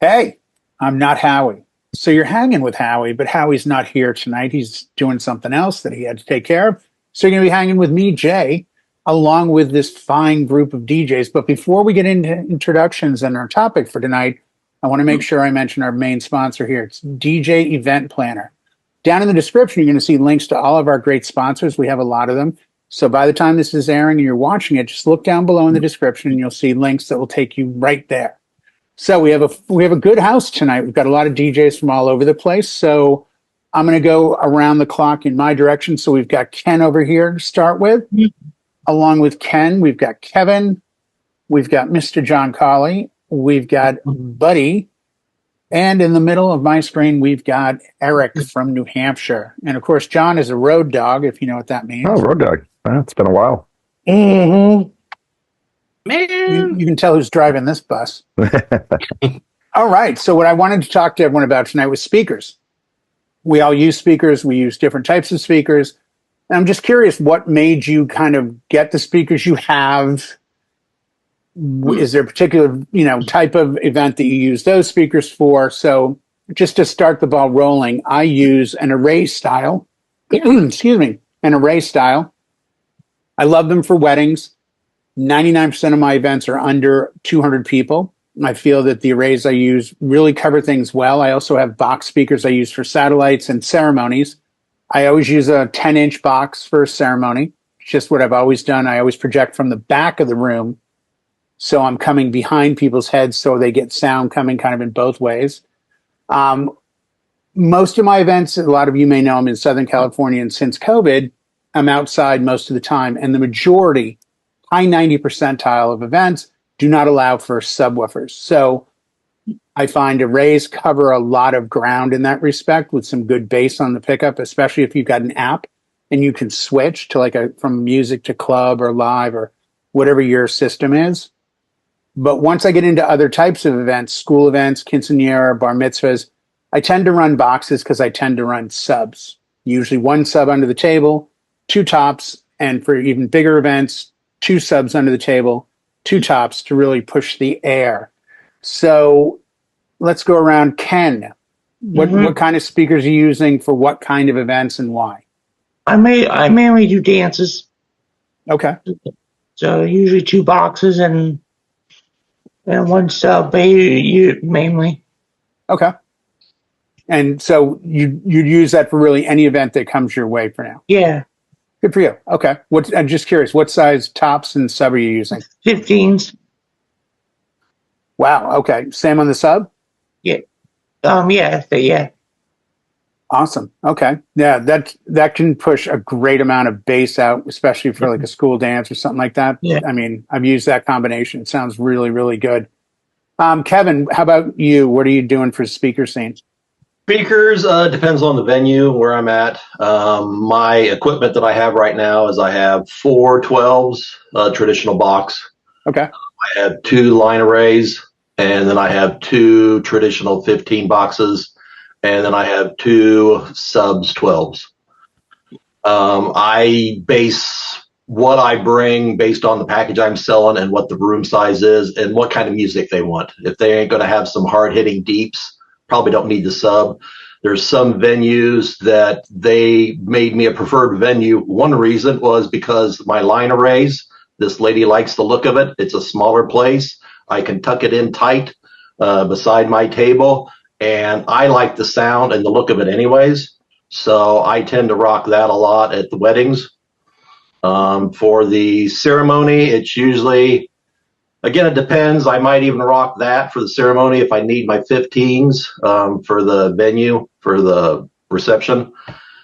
Hey, I'm not Howie. So you're hanging with Howie, but Howie's not here tonight. He's doing something else that he had to take care of. So you're going to be hanging with me, Jay, along with this fine group of DJs. But before we get into introductions and our topic for tonight, I want to make sure I mention our main sponsor here. It's DJ Event Planner. Down in the description, you're going to see links to all of our great sponsors. We have a lot of them. So by the time this is airing and you're watching it, just look down below in the description and you'll see links that will take you right there. So we have a good house tonight. We've got a lot of DJs from all over the place. So I'm going to go around the clock in my direction. So we've got Ken over here to start with. Along with Ken, we've got Kevin. We've got Mr. John Colley. We've got Buddy. And in the middle of my screen, we've got Eric from New Hampshire. And of course, John is a road dog, if you know what that means. Oh, road dog. It's been a while. Mm-hmm. Man, you can tell who's driving this bus. All right. So what I wanted to talk to everyone about tonight was speakers. We all use speakers. We use different types of speakers. And I'm just curious, what made you kind of get the speakers you have? Is there a particular, type of event that you use those speakers for? So just to start the ball rolling, I use an array style. Excuse me, an array style. I love them for weddings. 99% of my events are under 200 people. I feel that the arrays I use really cover things well. I also have box speakers I use for satellites and ceremonies. I always use a 10-inch box for a ceremony. It's just what I've always done. I always project from the back of the room. So I'm coming behind people's heads so they get sound coming kind of in both ways. Most of my events, a lot of you may know I'm in Southern California, and since COVID, I'm outside most of the time. And the majority, high 90 percentile of events do not allow for subwoofers. So I find arrays cover a lot of ground in that respect with some good bass on the pickup, especially if you've got an app and you can switch to from music to club or live or whatever your system is. But once I get into other types of events, school events, quinceañera, bar mitzvahs, I tend to run boxes because I tend to run subs. Usually one sub under the table, two tops, and for even bigger events, two subs under the table, two tops to really push the air. So let's go around. Ken, what kind of speakers are you using for what kind of events and why? I mainly do dances. Okay. So usually two boxes and one sub, mainly. Okay. And so you use that for really any event that comes your way for now? Yeah. Good for you. Okay. I'm just curious, what size tops and sub are you using? 15s. Wow. Okay. Same on the sub? Yeah. Yeah. Awesome. Okay. Yeah, that can push a great amount of bass out, especially for like a school dance or something like that. Yeah. I mean, I've used that combination. It sounds really, really good. Kevin, how about you? What are you doing for speaker scene? Speakers depends on the venue where I'm at. My equipment that I have right now is I have 4 12s, traditional box. Okay. I have 2 line arrays, and then I have 2 traditional 15 boxes, and then I have 2 subs 12s. I base what I bring based on the package I'm selling and what the room size is and what kind of music they want. If they ain't going to have some hard-hitting deeps, probably don't need the sub. There's some venues that they made me a preferred venue. One reason was because my line arrays, this lady likes the look of it. It's a smaller place. I can tuck it in tight beside my table, and I like the sound and the look of it anyways. So I tend to rock that a lot at the weddings. For the ceremony, it's usually, again, it depends. I might even rock that for the ceremony if I need my 15s for the venue, for the reception.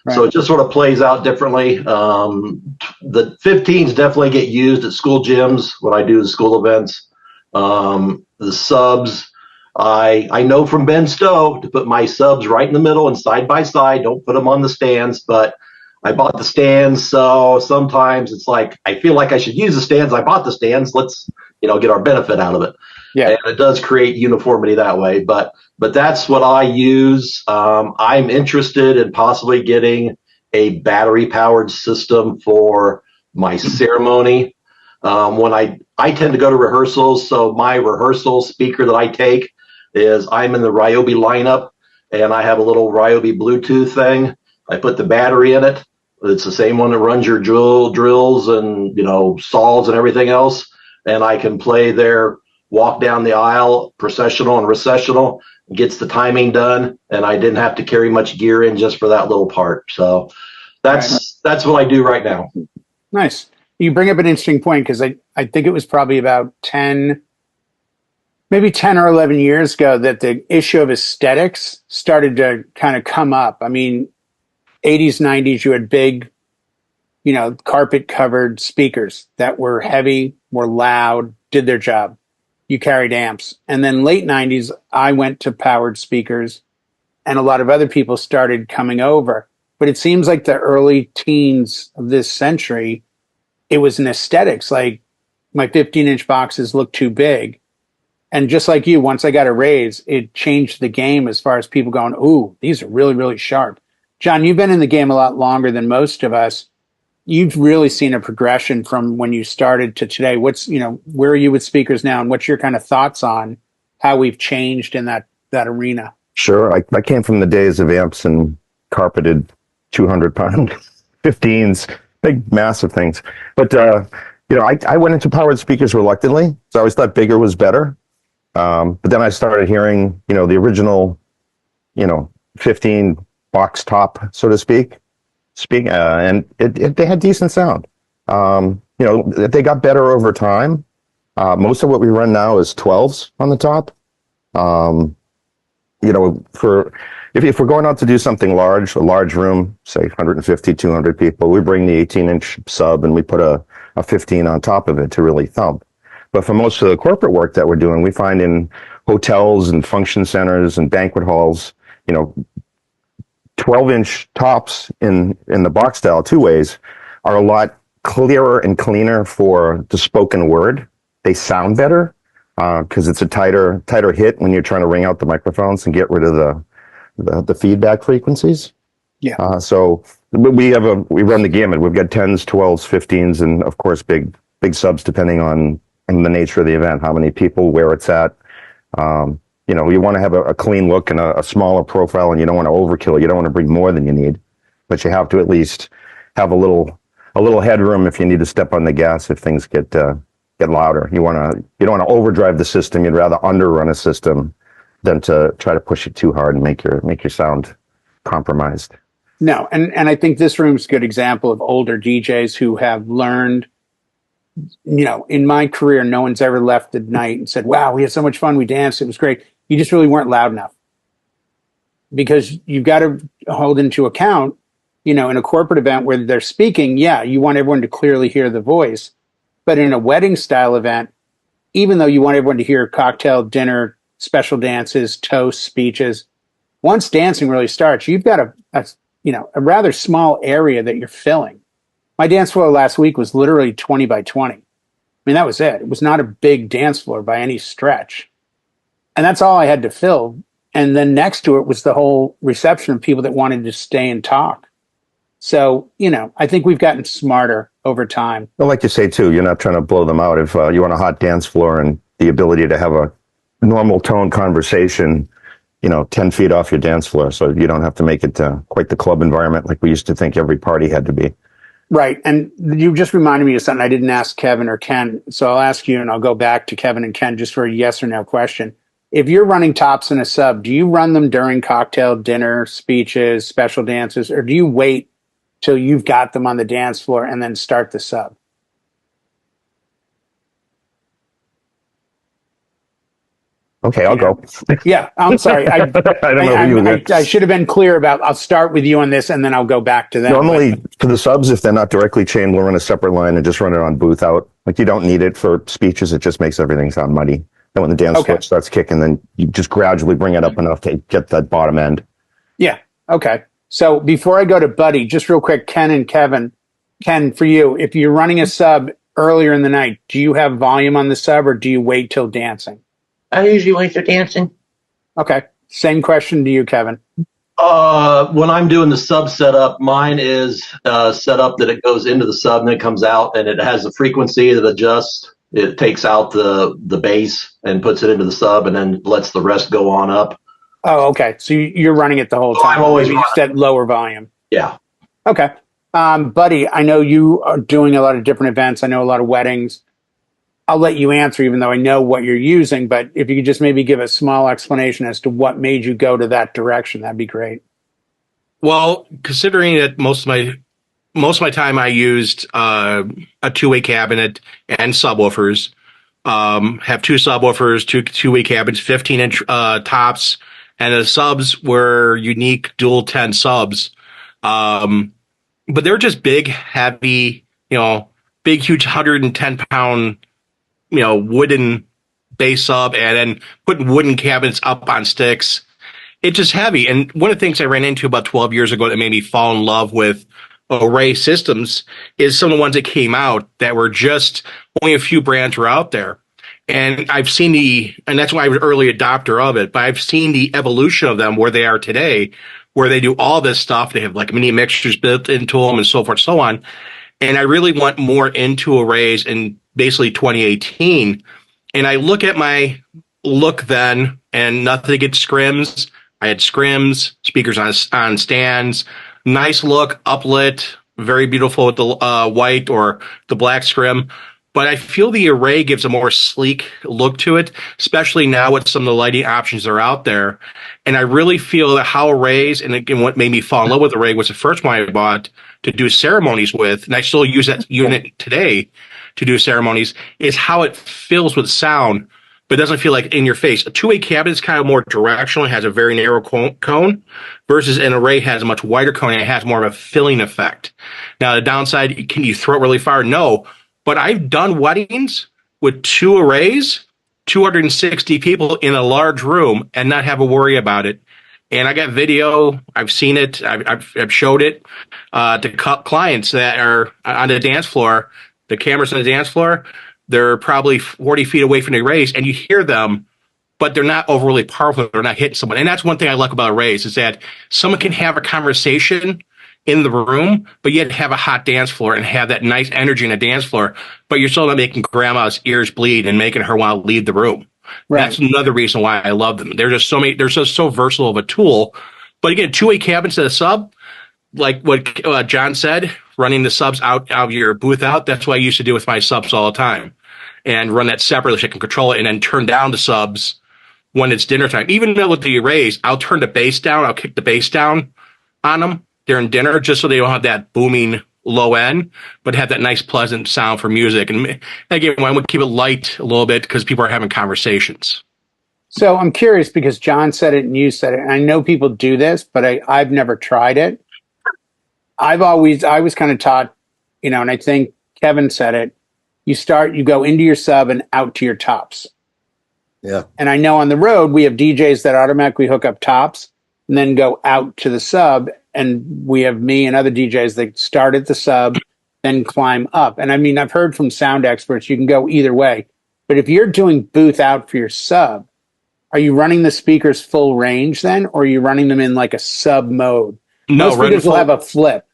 Right. So it just sort of plays out differently. The 15s definitely get used at school gyms when I do the school events. The subs, I know from Ben Stowe to put my subs right in the middle and side by side. Don't put them on the stands, but I bought the stands, so sometimes it's like I feel like I should use the stands. I bought the stands. Let's get our benefit out of it. Yeah, and it does create uniformity that way. But that's what I use. I'm interested in possibly getting a battery powered system for my ceremony. When I tend to go to rehearsals, so my rehearsal speaker that I take, is I'm in the Ryobi lineup, and I have a little Ryobi Bluetooth thing. I put the battery in it. It's the same one that runs your drills and, saws and everything else. And I can play their walk down the aisle, processional and recessional, gets the timing done. And I didn't have to carry much gear in just for that little part. So that's what I do right now. Nice. You bring up an interesting point, because I think it was probably about 10 or 11 years ago that the issue of aesthetics started to kind of come up. I mean, 80s, 90s, you had big, carpet covered speakers that were heavy, were loud, did their job. You carried amps. And then late 90s, I went to powered speakers, and a lot of other people started coming over. But it seems like the early teens of this century, it was an aesthetics. Like, my 15-inch boxes look too big. And just like you, once I got a raise, it changed the game as far as people going, ooh, these are really, really sharp. John, you've been in the game a lot longer than most of us. You've really seen a progression from when you started to today. Where are you with speakers now, and what's your kind of thoughts on how we've changed in that arena? Sure. I came from the days of amps and carpeted 200-pound 15s, big, massive things. But, I went into powered speakers reluctantly. So I always thought bigger was better. But then I started hearing, the original, 15 box top, so to speak, and they had decent sound. They got better over time. Most of what we run now is 12s on the top. If we're going out to do something large, a large room, say 150, 200 people, we bring the 18-inch sub and we put a 15 on top of it to really thump. But for most of the corporate work that we're doing, we find in hotels and function centers and banquet halls, 12-inch tops in the box style two-ways are a lot clearer and cleaner for the spoken word. They sound better because it's a tighter hit when you're trying to ring out the microphones and get rid of the feedback frequencies. Yeah. So we run the gamut. We've got 10s, 12s, 15s, and of course big subs depending on the nature of the event, how many people, where it's at. You want to have a clean look and a smaller profile, and you don't want to overkill. You don't want to bring more than you need, but you have to at least have a little headroom if you need to step on the gas if things get louder. You don't want to overdrive the system. You'd rather underrun a system than to try to push it too hard and make your sound compromised. No, and I think this room's a good example of older DJs who have learned. In my career, no one's ever left at night and said, wow, we had so much fun. We danced. It was great. You just really weren't loud enough, because you've got to hold into account, in a corporate event where they're speaking. Yeah, you want everyone to clearly hear the voice. But in a wedding style event, even though you want everyone to hear cocktail, dinner, special dances, toasts, speeches, once dancing really starts, you've got a rather small area that you're filling. My dance floor last week was literally 20 by 20. I mean, that was it. It was not a big dance floor by any stretch. And that's all I had to fill. And then next to it was the whole reception of people that wanted to stay and talk. So, I think we've gotten smarter over time. Well, like you say, too, you're not trying to blow them out. If you want a hot dance floor and the ability to have a normal tone conversation, 10 feet off your dance floor. So you don't have to make it quite the club environment like we used to think every party had to be. Right. And you just reminded me of something I didn't ask Kevin or Ken. So I'll ask you, and I'll go back to Kevin and Ken just for a yes or no question. If you're running tops in a sub, do you run them during cocktail, dinner, speeches, special dances, or do you wait till you've got them on the dance floor and then start the sub? Okay, I'll go. Yeah, I'm sorry. I don't know who you were. I should have been clear about, I'll start with you on this and then I'll go back to them. Normally, for the subs, if they're not directly chained, we'll run a separate line and just run it on booth out. Like, you don't need it for speeches. It just makes everything sound muddy. And when the dance floor starts kicking, then you just gradually bring it up enough to get that bottom end. Yeah, okay. So before I go to Buddy, just real quick, Ken and Kevin. Ken, for you, if you're running a sub earlier in the night, do you have volume on the sub or do you wait till dancing? I usually wait for dancing. Okay. Same question to you, Kevin. When I'm doing the sub setup, mine is set up that it goes into the sub and then it comes out, and it has a frequency that adjusts It takes out the bass and puts it into the sub, and then lets the rest go on up. Oh, okay. So you're running it the whole Oh, time. I'm always Maybe just at lower volume. Yeah. Okay. Buddy, I know you are doing a lot of different events. I know a lot of weddings. I'll let you answer, even though I know what you're using. But if you could just maybe give a small explanation as to what made you go to that direction, that'd be great. Well, considering that most of my time I used a two-way cabinet and subwoofers. Have two subwoofers, two-way cabinets, 15-inch tops, and the subs were unique dual 10 subs. But they were just big, heavy, big, huge 110-pound, wooden bass sub, and then putting wooden cabinets up on sticks. It's just heavy. And one of the things I ran into about 12 years ago that made me fall in love with array systems is some of the ones that came out that were just only a few brands were out there. And I've seen and that's why I was an early adopter of it, but I've seen the evolution of them where they are today, where they do all this stuff. They have like mini mixers built into them and so forth, and so on. And I really went more into arrays in basically 2018. And I look at my look then, and nothing against scrims. I had scrims, speakers on stands, nice look, uplit, very beautiful with the white or the black scrim. But I feel the array gives a more sleek look to it, especially now with some of the lighting options that are out there. And I really feel that how arrays, and again, what made me fall in love with array was the first one I bought to do ceremonies with, and I still use that unit today to do ceremonies, is how it fills with sound, but it doesn't feel like in your face. A two-way cabinet is kind of more directional. It has a very narrow cone versus an array has a much wider cone and it has more of a filling effect. Now, the downside, can you throw it really far? No. But I've done weddings with two arrays, 260 people in a large room, and not have a worry about it. And I got video. I've seen it. I've showed it to clients that are on the dance floor. The cameras on the dance floor, they're probably 40 feet away from the arrays, and you hear them, but they're not overly powerful. They're not hitting someone. And that's one thing I like about arrays is that someone can have a conversation in the room, but yet have a hot dance floor and have that nice energy in a dance floor, but you're still not making grandma's ears bleed and making her want to leave the room. Right. That's another reason why I love them. They're just so versatile of a tool. But again, two-way cabinets at a sub, like what John said, running the subs out of your booth out, that's what I used to do with my subs all the time. And run that separately so I can control it and then turn down the subs when it's dinner time. Even though with the arrays, I'll turn the bass down, I'll kick the bass down on them during dinner just so they don't have that booming low end, but have that nice pleasant sound for music. And again, I would keep it light a little bit because people are having conversations. So I'm curious because John said it and you said it, and I know people do this, but I've never tried it. I was kind of taught, and I think Kevin said it, you go into your sub and out to your tops. Yeah. And I know on the road, we have DJs that automatically hook up tops and then go out to the sub. And we have me and other DJs that start at the sub, then climb up. And I mean, I've heard from sound experts, you can go either way. But if you're doing booth out for your sub, are you running the speakers full range then? Or are you running them in like a sub mode? No, most speakers will have a flip.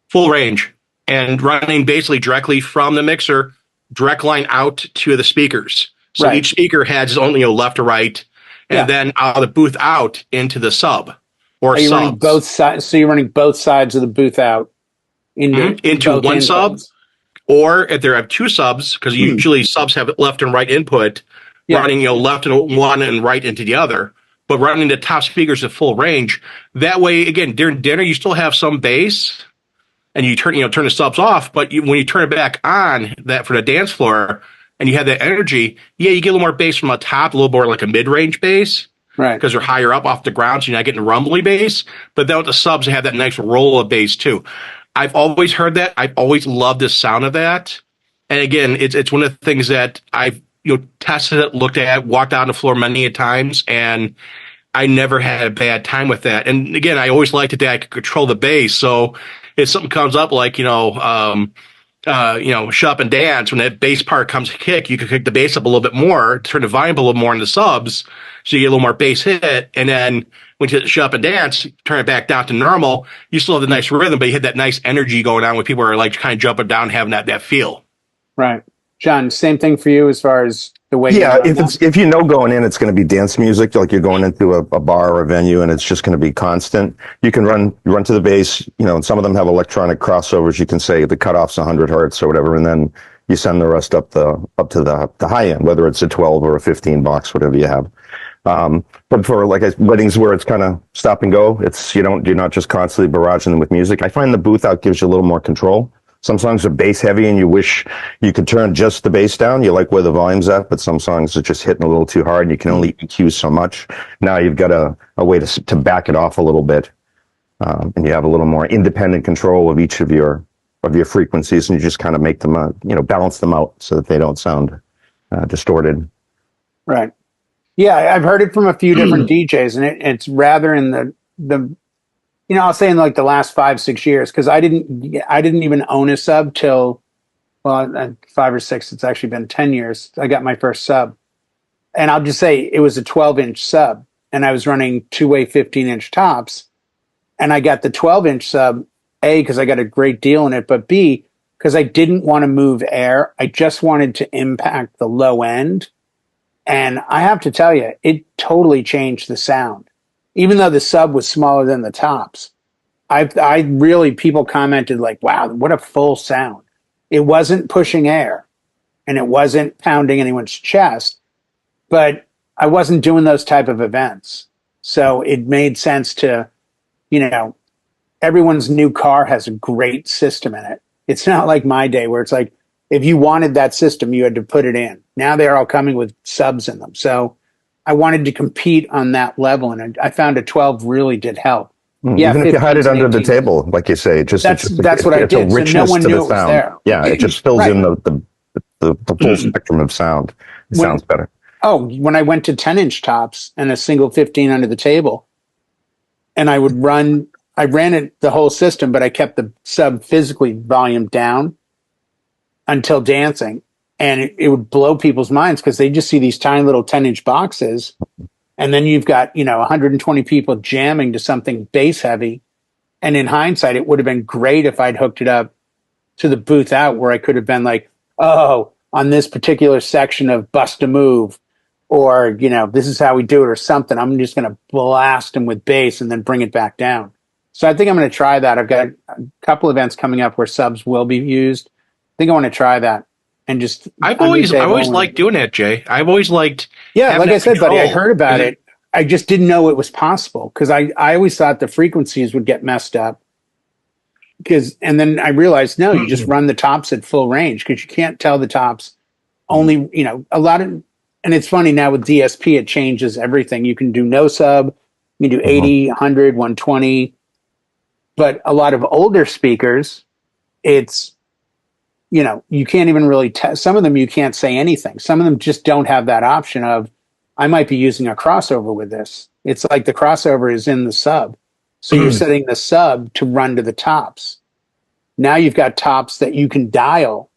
Full range. And running basically directly from the mixer, direct line out to the speakers. So Each speaker has its own, left or right, and then out of the booth out into the sub. Or you running both sides? So you're running both sides of the booth out into one sub, or if there have two subs, because usually subs have left and right input, running left and one and right into the other. But running the top speakers at full range. That way, again, during dinner you still have some bass, and you turn the subs off. But when you turn it back on, that for the dance floor, and you have that energy, you get a little more bass from the top, a little more like a mid range bass. Right. Because they're higher up off the ground, so you're not getting rumbly bass. But then with the subs, they have that nice roll of bass too. I've always heard that. I've always loved the sound of that. And again, it's one of the things that I've tested it, looked at, walked out on the floor many a times, and I never had a bad time with that. And again, I always liked it that I could control the bass. So if something comes up like shut up and dance, when that bass part comes to kick, you can kick the bass up a little bit more, turn the volume a little more in the subs, so you get a little more bass hit. And then when you hit shut up and dance, turn it back down to normal, you still have the nice rhythm, but you had that nice energy going on when people are like kind of jumping down, having that feel. Right. John, same thing for you as far as the way Yeah, you run that? if you know going in, it's going to be dance music, like you're going into a bar or a venue, and it's just going to be constant. You can run to the bass, and some of them have electronic crossovers. You can say the cutoff's 100 hertz or whatever, and then you send the rest up to the high end, whether it's a 12 or a 15 box, whatever you have. But for weddings where it's kind of stop and go, you're not just constantly barraging them with music. I find the booth out gives you a little more control. Some songs are bass heavy and you wish you could turn just the bass down. You like where the volume's at, but some songs are just hitting a little too hard and you can only EQ so much. Now you've got a way to back it off a little bit. And you have a little more independent control of each of your frequencies, and you just kind of make them, balance them out so that they don't sound distorted. Right. Yeah, I've heard it from a few different DJs, and it's rather in the I'll say in like the last 5-6 years, because I didn't even own a sub till 5 or 6. It's actually been 10 years. I got my first sub, and I'll just say it was a 12-inch sub, and I was running two-way 15-inch tops, and I got the 12-inch sub A because I got a great deal in it, but B because I didn't want to move air. I just wanted to impact the low end, and I have to tell you, it totally changed the sound. Even though the sub was smaller than the tops, I really, people commented like, wow, what a full sound. It wasn't pushing air and it wasn't pounding anyone's chest, but I wasn't doing those type of events. So it made sense to, everyone's new car has a great system in it. It's not like my day where it's like, if you wanted that system, you had to put it in. Now they're all coming with subs in them. So I wanted to compete on that level, and I found a 12 really did help. Yeah, even if you hide it under the table, like you say, that's what I did. A richness so no one to knew the it was sound. there. Yeah, it just fills in the full spectrum of sound. It sounds better. Oh, when I went to 10-inch tops and a single 15 under the table, and I ran it the whole system, but I kept the sub physically volume down until dancing. And it would blow people's minds because they just see these tiny little 10-inch boxes. And then you've got, 120 people jamming to something bass heavy. And in hindsight, it would have been great if I'd hooked it up to the booth out where I could have been like, oh, on this particular section of Bust a Move, or, this is how we do it or something. I'm just going to blast them with bass and then bring it back down. So I think I'm going to try that. I've got a couple events coming up where subs will be used. I think I want to try that. And just I've always liked doing that, Jay. I've always liked like I said, buddy, I heard about it. I just didn't know it was possible because I always thought the frequencies would get messed up. And then I realized no, you just run the tops at full range because you can't tell the tops only, a lot of, and it's funny now with DSP, it changes everything. You can do no sub, you can do 80, 100, 120, but a lot of older speakers, it's, you can't even really tell. Some of them you can't say anything. Some of them just don't have that option of, I might be using a crossover with this. It's like the crossover is in the sub. So you're setting the sub to run to the tops. Now you've got tops that you can dial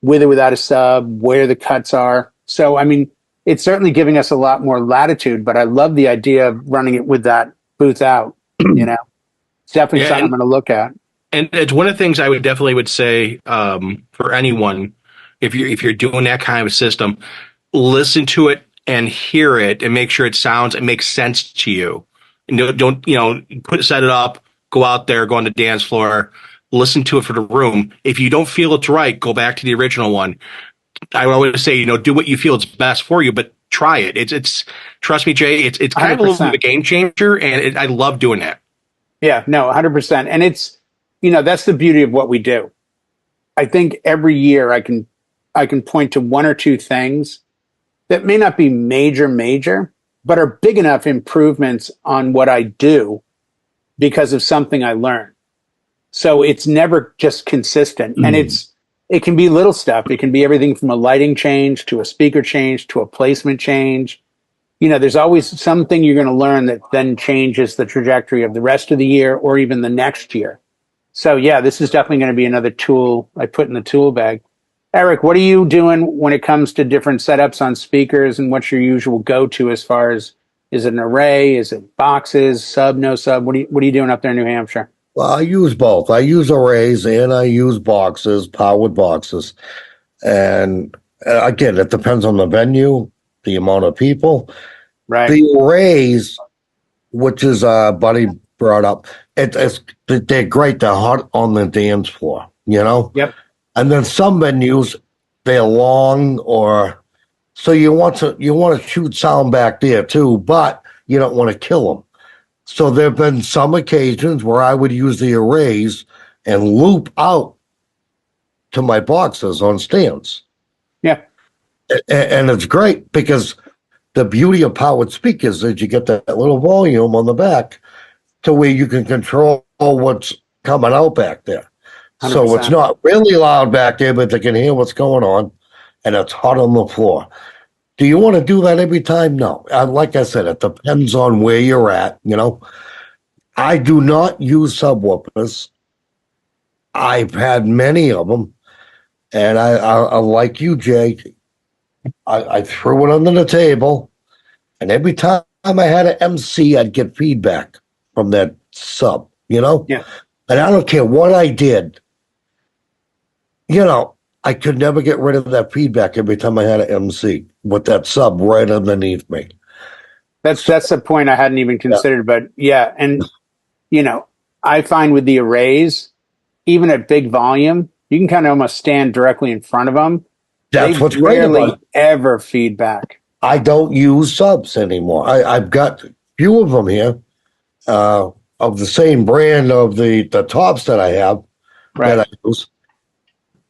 with or without a sub, where the cuts are. So, it's certainly giving us a lot more latitude, but I love the idea of running it with that booth out, It's definitely something I'm going to look at. And it's one of the things I would say for anyone, if you're doing that kind of system, listen to it and hear it and make sure it makes sense to you. And don't set it up, go out there, go on the dance floor, listen to it for the room. If you don't feel it's right, go back to the original one. I would always say, do what you feel is best for you, but try it. It's trust me, Jay, it's kind 100%. Of a little bit of a game changer, and I love doing that. Yeah, no, 100%. And it's, that's the beauty of what we do. I think every year I can point to one or two things that may not be major, but are big enough improvements on what I do because of something I learned. So it's never just consistent. And it can be little stuff. It can be everything from a lighting change to a speaker change to a placement change. There's always something you're going to learn that then changes the trajectory of the rest of the year or even the next year. So yeah, this is definitely going to be another tool I put in the tool bag. Eric, what are you doing when it comes to different setups on speakers, and what's your usual go-to as far as, is it an array? Is it boxes, sub, no sub? What are you doing up there in New Hampshire? Well, I use both. I use arrays and I use boxes, powered boxes. And again, it depends on the venue, the amount of people. Right. The arrays, which is Buddy brought up, they're great. They're hot on the dance floor, you know? Yep. And then some venues, they're long, or so you want to shoot sound back there too, but you don't want to kill them. So there have been some occasions where I would use the arrays and loop out to my boxes on stands. Yeah. And it's great because the beauty of powered speakers is you get that little volume on the back to where you can control what's coming out back there. 100%. So it's not really loud back there, but they can hear what's going on, and it's hot on the floor. Do you want to do that every time? No. Like I said, it depends on where you're at, you know. I do not use subwoofers. I've had many of them, and I like you, Jay. I threw it under the table, and every time I had an MC, I'd get feedback from that sub, you know? Yeah. And I don't care what I did, you know, I could never get rid of that feedback every time I had an MC with that sub right underneath me. That's a point I hadn't even considered, but yeah. And, you know, I find with the arrays, even at big volume, you can kind of almost stand directly in front of them. That's what's great about rarely it. ever feedback. I don't use subs anymore. I've got a few of them here of the same brand of the tops that I have that I use.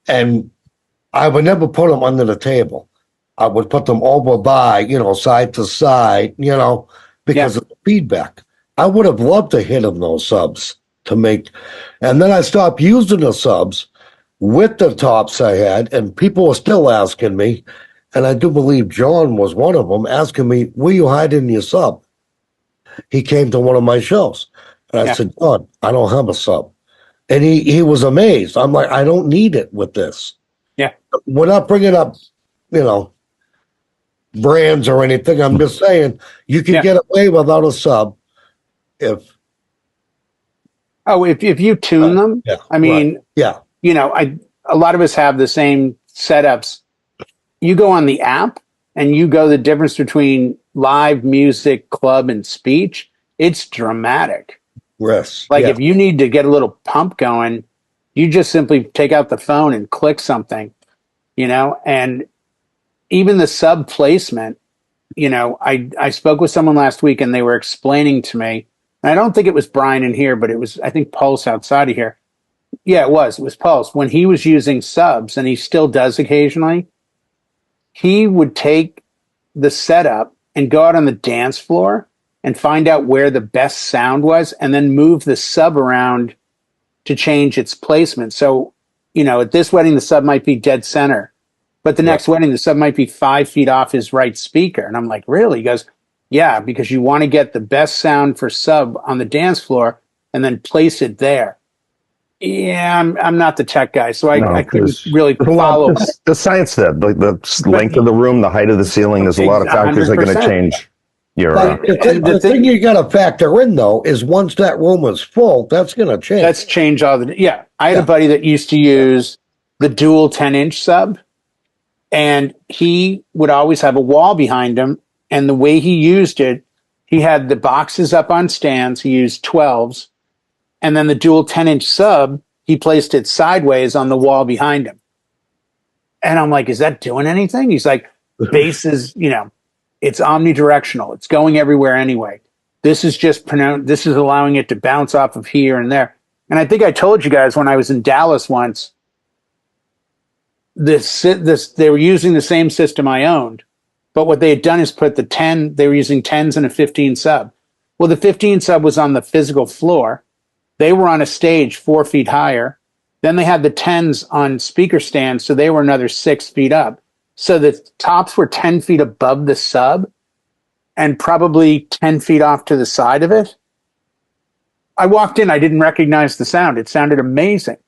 And I would never put them under the table. I would put them over by, you know, side to side, you know, because of the feedback. I would have loved to hit them those subs to make, and then I stopped using the subs with the tops I had, and people were still asking me, and I do believe John was one of them, asking me, where you hiding your sub? He came to one of my shows, and I said, John, I don't have a sub. And he was amazed. I'm like, I don't need it with this. Yeah. We're not bringing up, you know, brands or anything. I'm just saying you can get away without a sub if you tune them. Yeah, I mean, you know, a lot of us have the same setups. You go on the app and you go the difference between live music, club, and speech. It's dramatic. Yes. Like if you need to get a little pump going, you just simply take out the phone and click something, you know, and even the sub placement, you know, I spoke with someone last week and they were explaining to me, and I don't think it was Brian in here, but it was, I think, Pulse outside of here. Yeah, it was Pulse. When he was using subs, and he still does occasionally, he would take the setup and go out on the dance floor and find out where the best sound was and then move the sub around to change its placement. So, you know, at this wedding, the sub might be dead center, but the next wedding, the sub might be 5 feet off his right speaker. And I'm like, really? He goes, yeah, because you want to get the best sound for sub on the dance floor and then place it there. Yeah, I'm not the tech guy, so I couldn't really follow. The science there, the length of the room, the height of the ceiling, there's a lot of factors that are going to change. The thing you got to factor in, though, is once that room is full, that's going to change. That's change all the. Yeah, I had a buddy that used to use the dual 10-inch sub, and he would always have a wall behind him. And the way he used it, he had the boxes up on stands. He used 12s, and then the dual 10-inch sub, he placed it sideways on the wall behind him. And I'm like, is that doing anything? He's like, bass is, you know. It's omnidirectional. It's going everywhere anyway. This is just this is allowing it to bounce off of here and there. And I think I told you guys when I was in Dallas once, they were using the same system I owned, but what they had done is put they were using 10s and a 15 sub. Well, the 15 sub was on the physical floor. They were on a stage 4 feet higher. Then they had the 10s on speaker stands, so they were another 6 feet up. So the tops were 10 feet above the sub and probably 10 feet off to the side of it. I walked in, I didn't recognize the sound. It sounded amazing.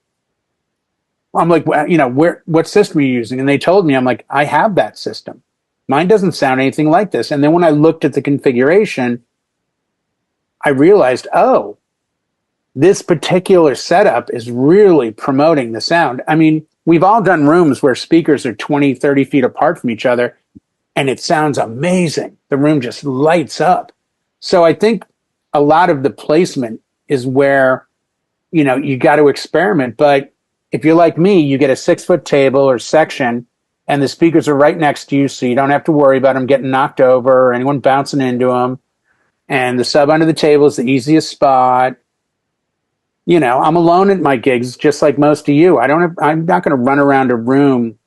I'm like, well, you know, what system are you using? And they told me, I'm like, I have that system. Mine doesn't sound anything like this. And then when I looked at the configuration, I realized, oh, this particular setup is really promoting the sound. I mean, we've all done rooms where speakers are 20, 30 feet apart from each other, and it sounds amazing. The room just lights up. So I think a lot of the placement is where, you got to experiment. But if you're like me, you get a 6-foot table or section, and the speakers are right next to you, so you don't have to worry about them getting knocked over or anyone bouncing into them. And the sub under the table is the easiest spot. I'm alone at my gigs, just like most of you. I'm not going to run around a room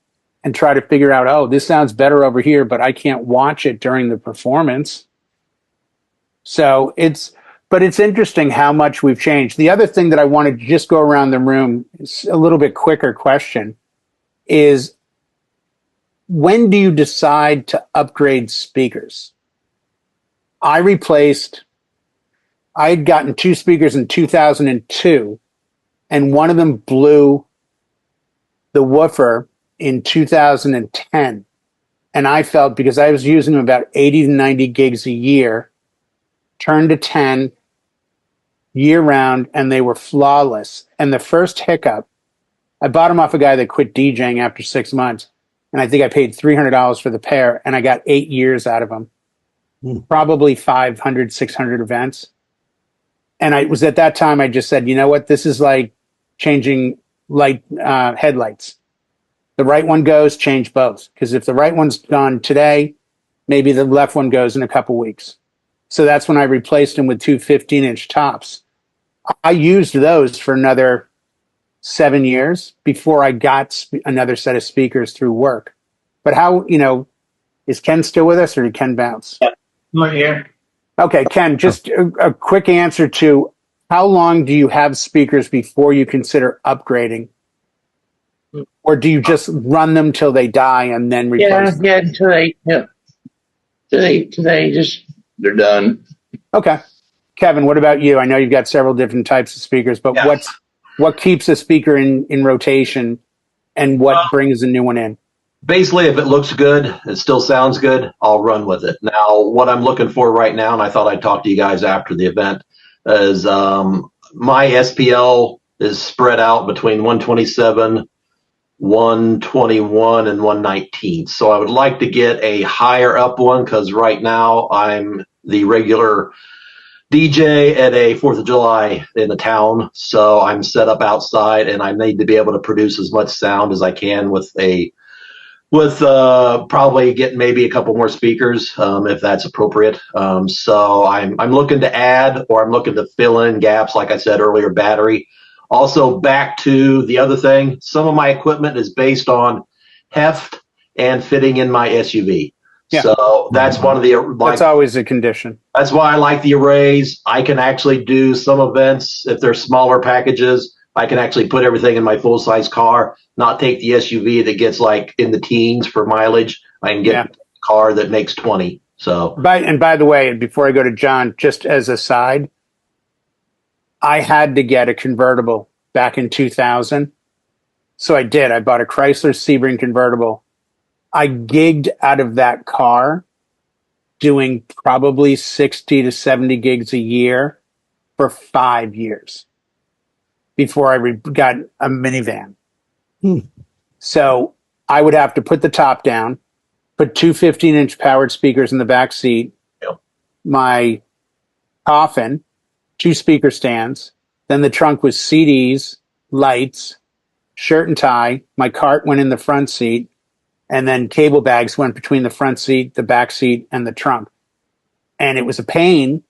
and try to figure out, oh, this sounds better over here, but I can't watch it during the performance. So it's interesting how much we've changed. The other thing that I wanted to just go around the room, it's a little bit quicker question, is when do you decide to upgrade speakers? I had gotten 2 speakers in 2002, and one of them blew the woofer in 2010. And I felt, because I was using them about 80 to 90 gigs a year, turned to 10 year round, and they were flawless. And the first hiccup, I bought them off a guy that quit DJing after 6 months. And I think I paid $300 for the pair, and I got 8 years out of them. Probably 500, 600 events. And I was at that time, I just said, you know what? This is like changing headlights. The right one goes, change both. Because if the right one's gone today, maybe the left one goes in a couple weeks. So that's when I replaced them with 2 15-inch tops. I used those for another 7 years before I got another set of speakers through work. But how, is Ken still with us, or did Ken bounce? Yeah, I'm here. Okay, Ken, just a quick answer to how long do you have speakers before you consider upgrading? Or do you just run them till they die and then replace them? Yeah, until they're done. Okay. Kevin, what about you? I know you've got several different types of speakers, but Yeah. what keeps a speaker in rotation, and what brings a new one in? Basically, if it looks good, it still sounds good, I'll run with it. Now, what I'm looking for right now, and I thought I'd talk to you guys after the event, is my SPL is spread out between 127, 121, and 119. So I would like to get a higher up one, because right now I'm the regular DJ at a 4th of July in the town. So I'm set up outside, and I need to be able to produce as much sound as I can with probably getting maybe a couple more speakers, if that's appropriate. So I'm looking to add, or I'm looking to fill in gaps, like I said earlier, battery. Also, back to the other thing, some of my equipment is based on heft and fitting in my SUV. Yeah. So that's one of the, That's always a condition. that's why I like the arrays. I can actually do some events, if they're smaller packages, I can actually put everything in my full size car, not take the SUV that gets like in the teens for mileage. I can get a car that makes 20. So, By the way, before I go to John, just as a side, I had to get a convertible back in 2000. So I did. I bought a Chrysler Sebring convertible. I gigged out of that car doing probably 60 to 70 gigs a year for 5 years before I got a minivan. So I would have to put the top down, put 2 15-inch powered speakers in the back seat, my coffin, 2 speaker stands. Then the trunk was CDs, lights, shirt and tie. My cart went in the front seat, and then cable bags went between the front seat, the back seat, and the trunk. And it was a pain,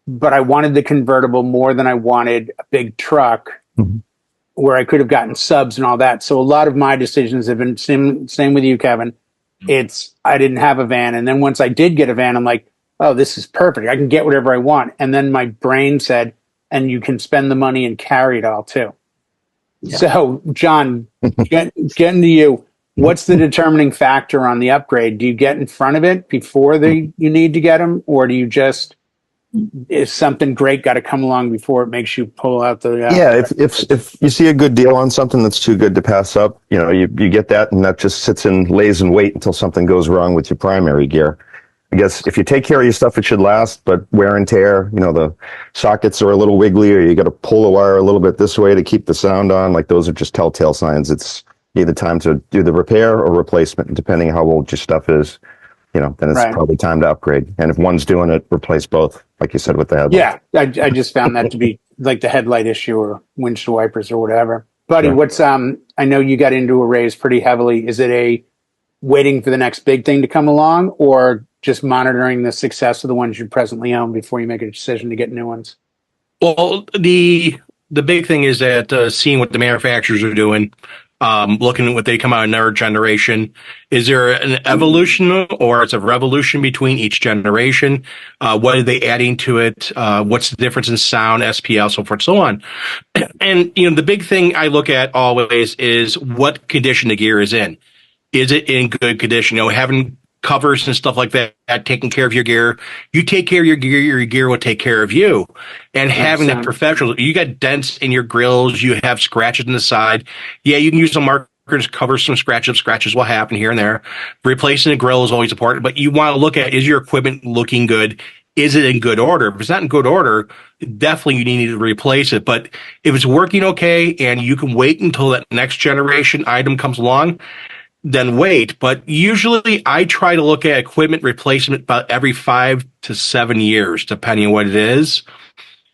but I wanted the convertible more than I wanted a big truck where I could have gotten subs and all that. So a lot of my decisions have been same with you, Kevin. I didn't have a van. And then once I did get a van, I'm like, oh, this is perfect. I can get whatever I want. And then my brain said, and you can spend the money and carry it all too. Yeah. So, John, getting to you, what's the determining factor on the upgrade? Do you get in front of it before you need to get them? Or do you just, is something great got to come along before it makes you pull out the... if you see a good deal on something that's too good to pass up, you get that, and that just sits and lays in wait until something goes wrong with your primary gear. I guess if you take care of your stuff, it should last, but wear and tear, the sockets are a little wiggly, or you got to pull the wire a little bit this way to keep the sound on. Like, those are just telltale signs. either time to do the repair or replacement, depending how old your stuff is. Then it's Right. probably time to upgrade. And if one's doing it, replace both, like you said with the headlight. Yeah, I just found that to be like the headlight issue or windshield wipers or whatever. Buddy, Sure. what's I know you got into arrays pretty heavily. Is it a waiting for the next big thing to come along, or just monitoring the success of the ones you presently own before you make a decision to get new ones? Well, the big thing is that seeing what the manufacturers are doing, looking at what they come out in their generation. Is there an evolution or it's a revolution between each generation? What are they adding to it? What's the difference in sound, SPL, so forth, so on? And the big thing I look at always is what condition the gear is in. Is it in good condition? Having covers and stuff like that, taking care of your gear. You take care of your gear will take care of you. And having that professional, you got dents in your grills, you have scratches in the side. Yeah, you can use some markers to cover some scratches. Scratches will happen here and there. Replacing the grill is always important, but you want to look at, is your equipment looking good? Is it in good order? If it's not in good order, definitely you need to replace it. But if it's working okay and you can wait until that next generation item comes along, then wait. But usually I try to look at equipment replacement about every 5 to 7 years, depending on what it is.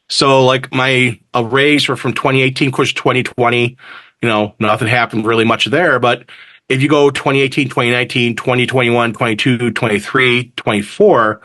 So like my arrays were from 2018, of course, 2020, nothing happened really much there. But if you go 2018, 2019, 2021, 22, 23, 24,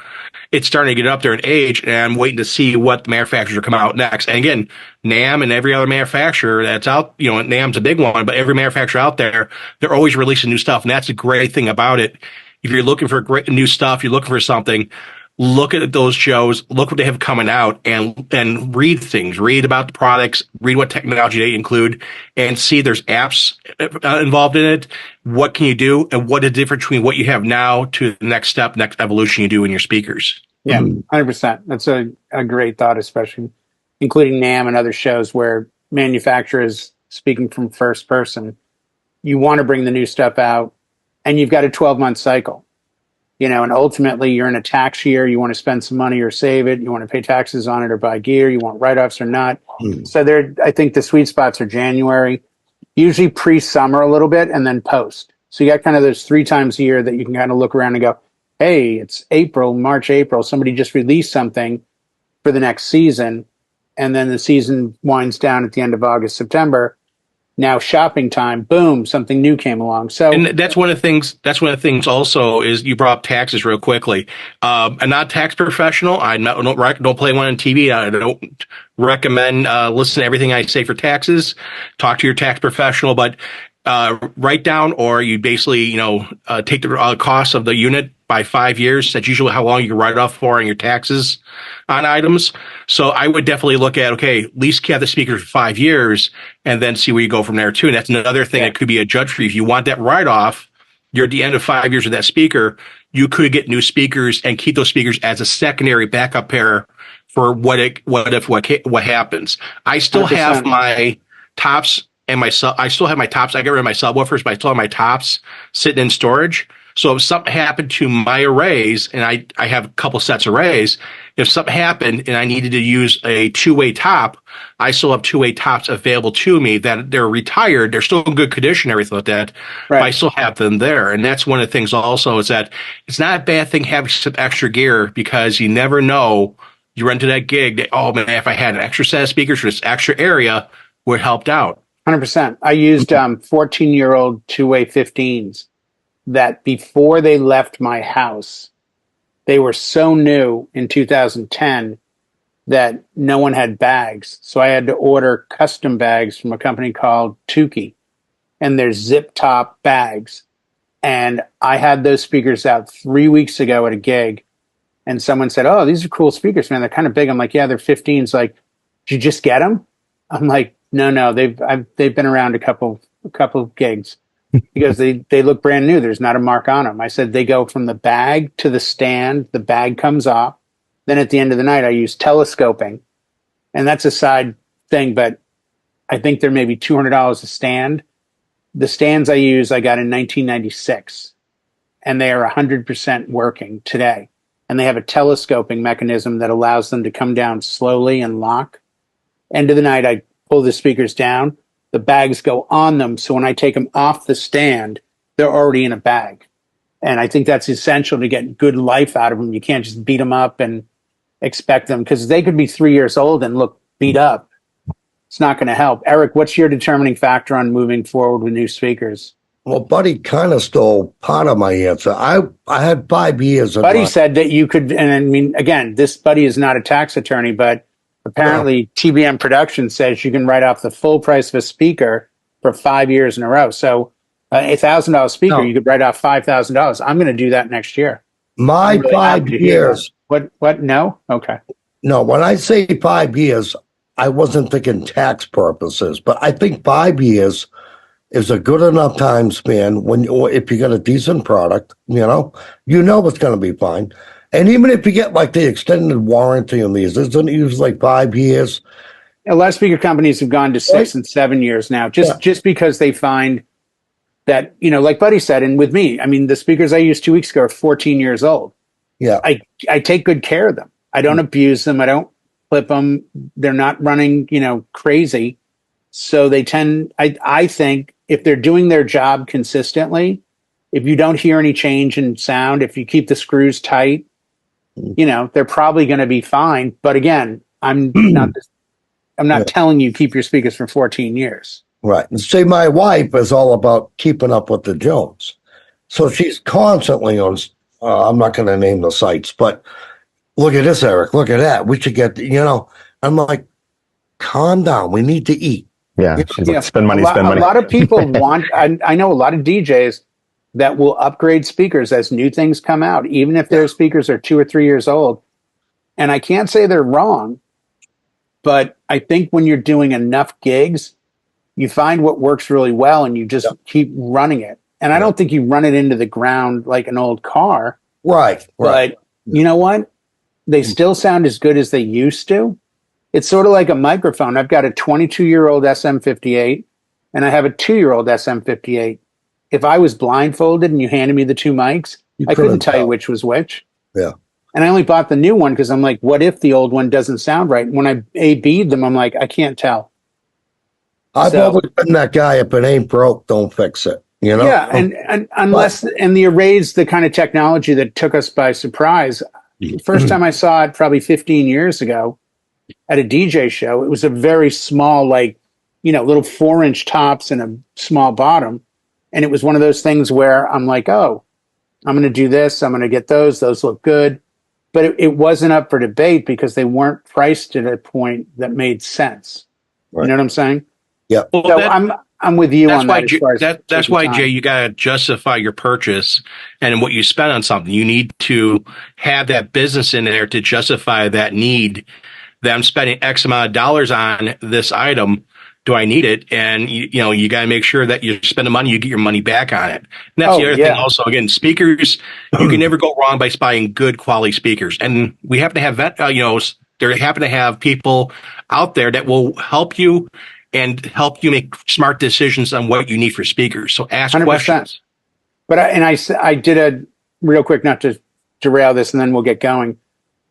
it's starting to get up there in age, and I'm waiting to see what the manufacturers are coming out next. And again, NAM and every other manufacturer that's out, NAM's a big one, but every manufacturer out there, they're always releasing new stuff. And that's the great thing about it. If you're looking for great new stuff, you're looking for something, look at those shows, look what they have coming out, and read things, read about the products, read what technology they include, and see there's apps involved in it. What can you do, and what is the difference between what you have now to the next step, next evolution you do in your speakers? Yeah, 100%. That's a great thought, especially including NAM and other shows where manufacturers speaking from first person. You want to bring the new stuff out, and you've got a 12-month cycle. And ultimately you're in a tax year. You want to spend some money or save it. You want to pay taxes on it or buy gear. You want write-offs or not. So I think the sweet spots are January, usually pre-summer a little bit, and then post. So you got kind of those 3 times a year that you can kind of look around and go, hey, it's March, April. Somebody just released something for the next season. And then the season winds down at the end of August, September. Now shopping time, boom, something new came along. So, and that's one of the things also is you brought up taxes real quickly. I'm not a tax professional. I don't play one on TV. I don't recommend listen to everything I say for taxes. Talk to your tax professional, but write down, or you basically take the cost of the unit by 5 years. That's usually how long you can write it off for on your taxes on items. So I would definitely look at, okay, at least have the speakers for 5 years and then see where you go from there too. And that's another thing that could be a judge for you. If you want that write-off, you're at the end of 5 years of that speaker, you could get new speakers and keep those speakers as a secondary backup pair for what happens. I still 100%. have my tops and I still have my tops. I got rid of my subwoofers, but I still have my tops sitting in storage. So if something happened to my arrays, and I have a couple sets of arrays, if something happened and I needed to use a 2-way top, I still have 2-way tops available to me that they're retired. They're still in good condition, everything like that. Right. But I still have them there. And that's one of the things also is that it's not a bad thing having some extra gear, because you never know. You run to that gig that, oh man, if I had an extra set of speakers for this extra area, would helped out. 100%. I used 14-year-old 2-way 15s that before they left my house, they were so new in 2010 that no one had bags. So I had to order custom bags from a company called Tukey, and they're zip top bags. And I had those speakers out 3 weeks ago at a gig, and someone said, oh, these are cool speakers, man. They're kind of big. I'm like, yeah, they're 15s. Like, did you just get them? I'm like, no, they've been around a couple of gigs. Because they look brand new. There's not a mark on them. I said they go from the bag to the stand. The bag comes off. Then at the end of the night, I use telescoping. And that's a side thing, but I think they're maybe $200 a stand. The stands I use, I got in 1996. And they are 100% working today. And they have a telescoping mechanism that allows them to come down slowly and lock. End of the night, I pull the speakers down. the bags go on them. So when I take them off the stand, they're already in a bag. And I think that's essential to get good life out of them. You can't just beat them up and expect them, because they could be 3 years old and look beat up. It's not going to help. Eric, what's your determining factor on moving forward with new speakers? Well, Buddy kind of stole part of my answer. I had 5 years. Buddy said that you could, and I mean, again, this Buddy is not a tax attorney, but apparently TBM Production says you can write off the full price of a speaker for 5 years in a row. So $1,000 speaker, you could write off $5,000. I'm going to do that next year. My really 5 years. What? No? Okay. No, when I say 5 years, I wasn't thinking tax purposes, but I think 5 years is a good enough time span if you got a decent product, it's going to be fine. And even if you get like the extended warranty on these, isn't it usually like 5 years? A lot of speaker companies have gone to 6 and 7 years now, just because they find that, like Buddy said, and with me, I mean, the speakers I used 2 weeks ago are 14 years old. Yeah. I take good care of them. I don't abuse them. I don't flip them. They're not running, crazy. So they tend, I think if they're doing their job consistently, if you don't hear any change in sound, if you keep the screws tight, they're probably going to be fine. But again, I'm not telling you keep your speakers for 14 years. Right. And see, my wife is all about keeping up with the Jones. So she's constantly on, I'm not going to name the sites, but look at this, Eric, look at that. We should get, I'm like, calm down. We need to eat. Yeah. She's like, spend money. A lot of people want, I know a lot of DJs that will upgrade speakers as new things come out, even if their speakers are 2 or 3 years old. And I can't say they're wrong, but I think when you're doing enough gigs, you find what works really well and you just keep running it. And I don't think you run it into the ground like an old car. Right. But you know what? They still sound as good as they used to. It's sort of like a microphone. I've got a 22-year-old SM58 and I have a 2-year-old SM58. If I was blindfolded and you handed me the two mics, I couldn't tell you which was which. Yeah. And I only bought the new one because I'm like, what if the old one doesn't sound right? When I A-B'd them, I'm like, I can't tell. I've always been that guy. If it ain't broke, don't fix it. Yeah, and unless and the array's the kind of technology that took us by surprise. First time I saw it, probably 15 years ago, at a DJ show. It was a very small, little 4-inch tops and a small bottom, and it was one of those things where I'm like, oh, I'm going to do this. I'm going to get those. Those look good, but it wasn't up for debate because they weren't priced at a point that made sense. Right. You know what I'm saying? Yeah. Well, so I'm with you on that. That's why, Jay, you got to justify your purchase and what you spent on something. You need to have that business in there to justify that need. That I'm spending X amount of dollars on this item. Do I need it? And you got to make sure that you spend the money, you get your money back on it. And that's the other thing. Also, again, speakers, you can never go wrong by buying good quality speakers. And we happen to have there happen to have people out there that will help you and help you make smart decisions on what you need for speakers. So ask 100%. Questions. But I did a real quick, not to derail this, and then we'll get going.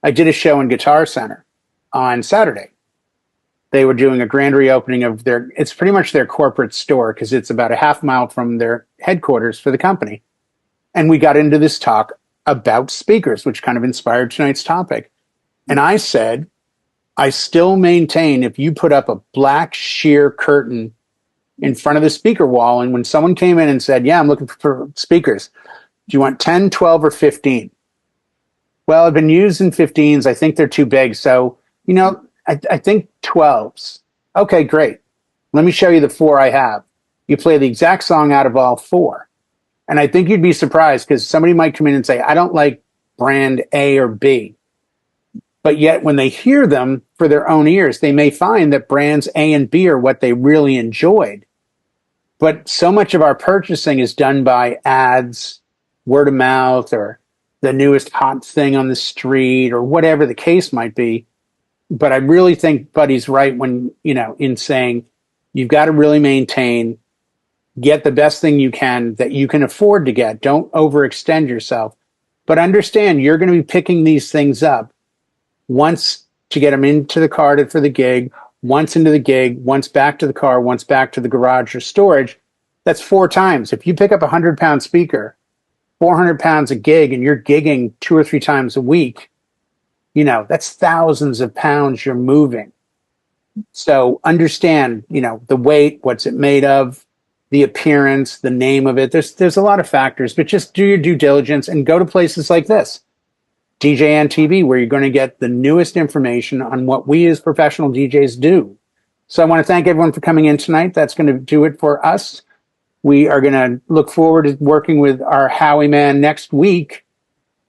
I did a show in Guitar Center on Saturday. They were doing a grand reopening of it's pretty much their corporate store because it's about a half mile from their headquarters for the company. And we got into this talk about speakers, which kind of inspired tonight's topic. And I said, I still maintain if you put up a black sheer curtain in front of the speaker wall, and when someone came in and said, yeah, I'm looking for speakers, do you want 10, 12, or 15? Well, I've been using 15s. I think they're too big. So, I think 12s. Okay, great. Let me show you the 4 I have. You play the exact song out of all 4. And I think you'd be surprised because somebody might come in and say, I don't like brand A or B. But yet when they hear them for their own ears, they may find that brands A and B are what they really enjoyed. But so much of our purchasing is done by ads, word of mouth, or the newest hot thing on the street, or whatever the case might be. But I really think Buddy's right when, in saying you've got to really maintain, get the best thing you can that you can afford to get. Don't overextend yourself. But understand you're going to be picking these things up once to get them into the card for the gig, once into the gig, once back to the car, once back to the garage or storage. That's 4 times. If you pick up a 100-pound speaker, 400 pounds a gig, and you're gigging 2 or 3 times a week, that's thousands of pounds you're moving. So understand, the weight, what's it made of, the appearance, the name of it. There's a lot of factors, but just do your due diligence and go to places like this, DJNTV, where you're going to get the newest information on what we as professional DJs do. So I want to thank everyone for coming in tonight. That's going to do it for us. We are going to look forward to working with our Howie Man next week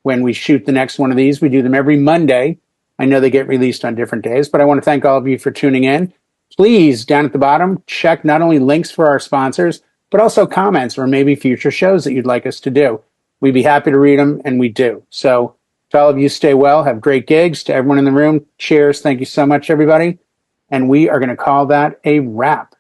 when we shoot the next one of these. We do them every Monday. I know they get released on different days, but I want to thank all of you for tuning in. Please, down at the bottom, check not only links for our sponsors, but also comments or maybe future shows that you'd like us to do. We'd be happy to read them, and we do. So to all of you, stay well, have great gigs. To everyone in the room, cheers. Thank you so much, everybody. And we are going to call that a wrap.